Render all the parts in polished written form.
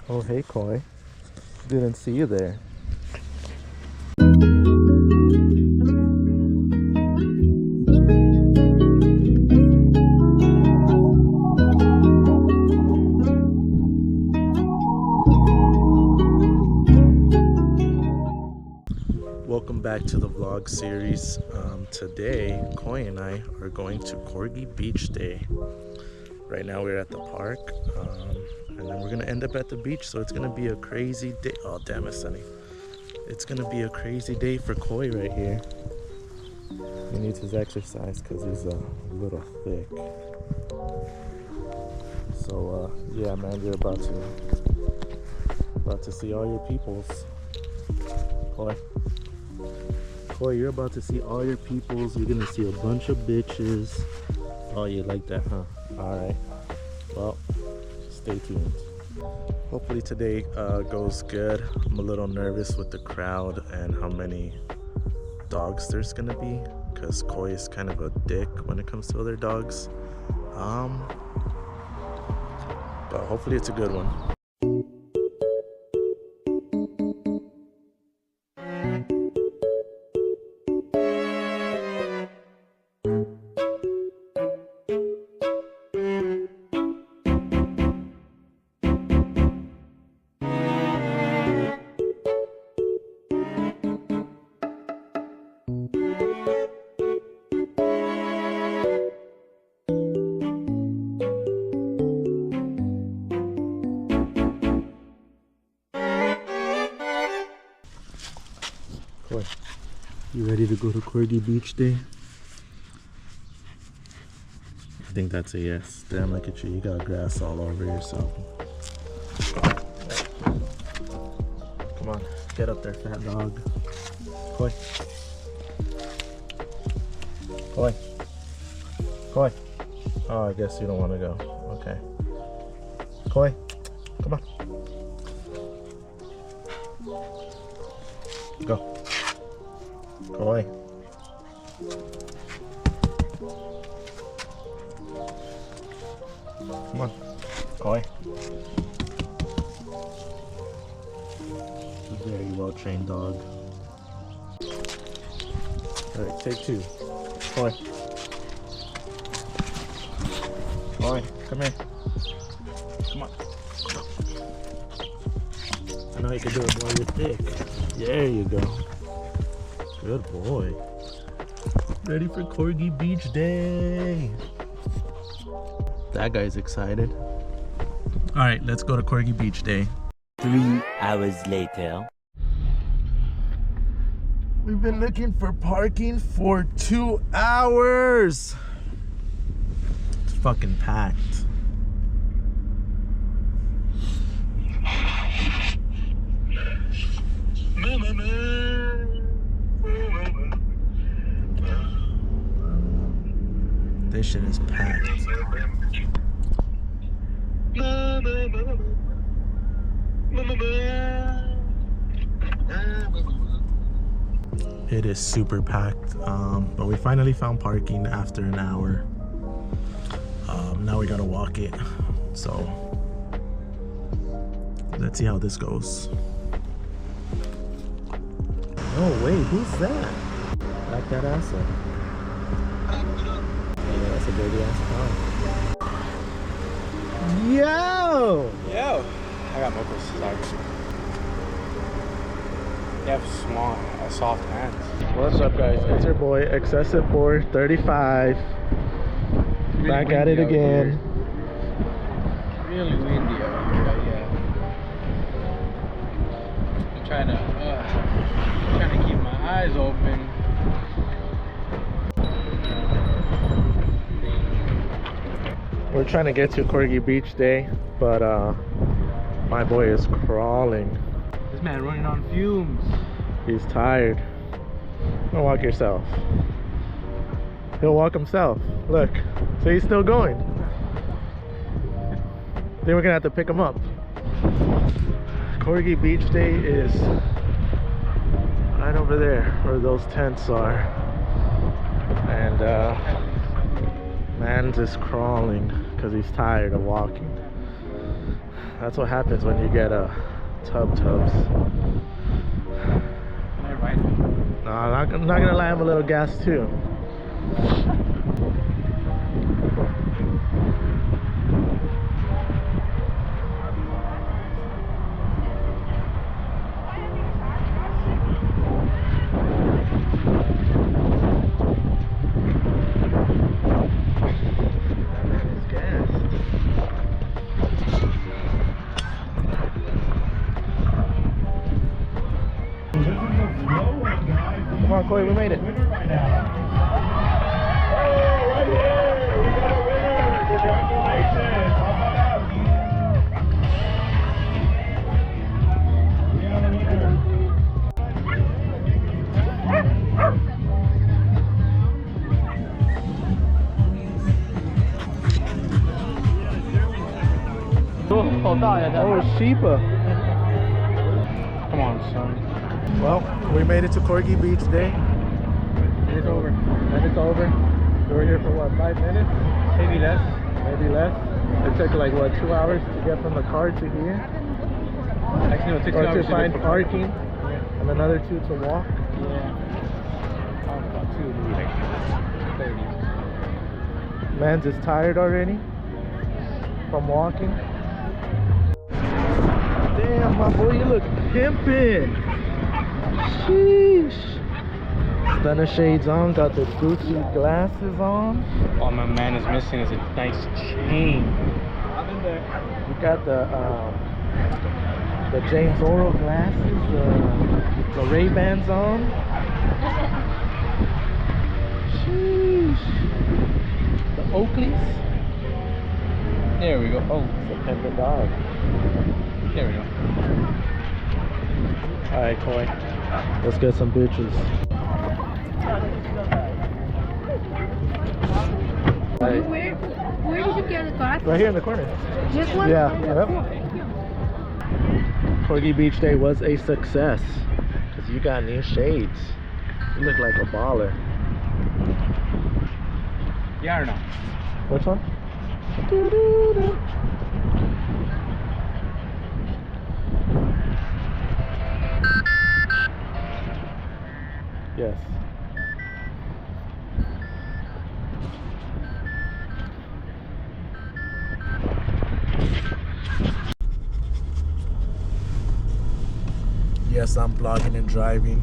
Oh, hey, Koi. Didn't see you there. Welcome back to the vlog series. Today, Koi and I are going to Corgi Beach Day. Right now we're at the park, and then we're gonna end up at the beach, so it's gonna be a crazy day. Oh damn it, Sunny. It's gonna be a crazy day for Koi right here. He needs his exercise because he's a little thick. So yeah man, you're about to see all your peoples. Koi, you're about to see all your peoples. You're gonna see a bunch of bitches. Oh, you like that, huh? Alright. Well, stay tuned. Hopefully today goes good. I'm a little nervous with the crowd and how many dogs there's gonna be, because Koi is kind of a dick when it comes to other dogs. But hopefully it's a good one. Koi, you ready to go to Corgi Beach Day? I think that's a yes. Damn, look at you. You got grass all over yourself. Come on, get up there, fat dog. Koi. Koi. Koi. Oh, I guess you don't want to go. Okay. Koi, come on. Go. Koi. Come on. Koi. A very well trained dog. Alright, take two. Koi. Koi, come here. Come on. I know you can do it, boy. You're thick. There you go. Good boy. Ready for Corgi Beach Day. That guy's excited. All right, let's go to Corgi Beach Day. 3 hours later. We've been looking for parking for 2 hours. It's fucking packed. This shit is packed. It is super packed, but we finally found parking after an hour. Now we gotta walk it, so let's see how this goes. Oh wait, who's that? Back that ass up. Yeah, that's a dirty ass car. Yo! Yo! I got mocos, sorry. You have small, soft hands. What's up guys? It's your boy, Excessive 435. Really Back at it again. Really windy out here, yeah. I'm trying to keep my eyes open. We're trying to get to Corgi Beach Day, but my boy is crawling. This man running on fumes. He's tired. Go walk yourself. He'll walk himself. Look, so he's still going. Then we're gonna have to pick him up. Corgi Beach Day is right over there where those tents are. And man's is crawling because he's tired of walking. That's what happens when you get tubs. Right. No, I'm not gonna lie, I'm a little gas too. Come on, Corey, we made it. Oh, Sheba. Come on, son. Well, we made it to Corgi Beach Day. It's over. And it's over. We were here for what, 5 minutes? Maybe less. Maybe less. It took like what, 2 hours to get from the car to here? Actually, no, it took 2 Or hours to find get from- parking, and another 2 to walk. Yeah. About 2, maybe like 30. Man's is tired already from walking. Damn, my boy, you look pimpin'. Sheesh. Stunner shades on, got the Gucci glasses on. All my man is missing is a nice chain. You got the James Oro glasses, the Ray-Bans on. Sheesh. The Oakleys. There we go. Oh, It's a pimpin' dog. there we go. Alright, Coy. Let's get some bitches. Where did you get the glasses? Right here in the corner. This one? Yeah, Oh, yep. cool, thank you. Corgi Beach Day was a success because you got new shades. You look like a baller. Yeah or no? Which one? Yes. Yes, I'm vlogging and driving.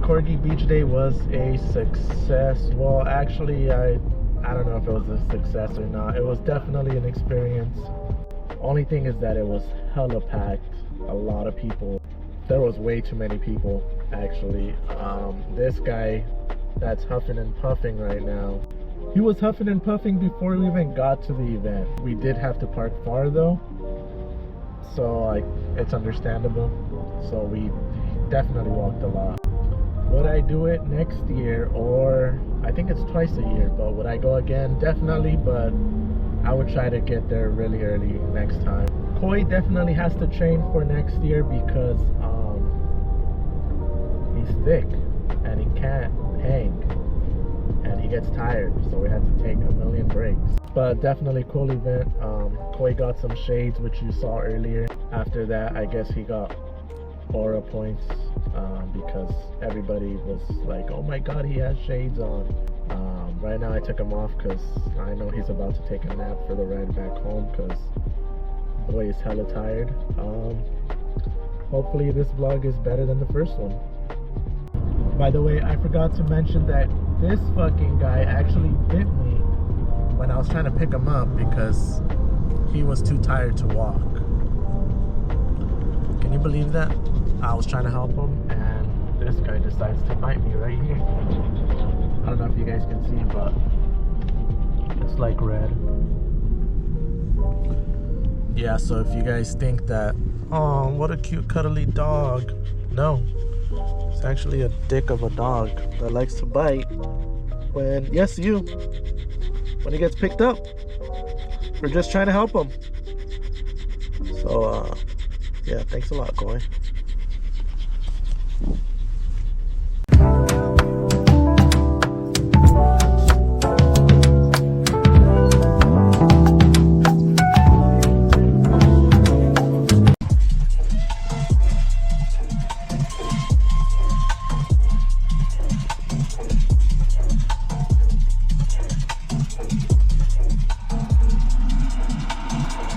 Corgi Beach Day was a success. Well, actually, I don't know if it was a success or not. It was definitely an experience. Only thing is that it was hella packed. A lot of people. There was way too many people, actually. This guy that's huffing and puffing right now, he was huffing and puffing before we even got to the event. We did have to park far though, so like it's understandable. So we definitely walked a lot. Would I do it next year, or I think it's twice a year, but would I go again? Definitely, but I would try to get there really early next time. Koi definitely has to train for next year because he's thick and he can't hang and he gets tired, so we had to take a million breaks. But definitely cool event. Koi got some shades, which you saw earlier. After that, I guess he got aura points because everybody was like, oh my god, he has shades on. Right now I took him off because I know he's about to take a nap for the ride back home because boy is hella tired. Hopefully this vlog is better than the first one. By the way, I forgot to mention that this fucking guy actually bit me when I was trying to pick him up because he was too tired to walk. Can you believe that? I was trying to help him and this guy decides to bite me right here. I don't know if you guys can see, but it's like red. Yeah, so if you guys think that, oh, what a cute cuddly dog. No, it's actually a dick of a dog that likes to bite when, yes, you, when he gets picked up. We're just trying to help him. So, yeah, thanks a lot, Koi.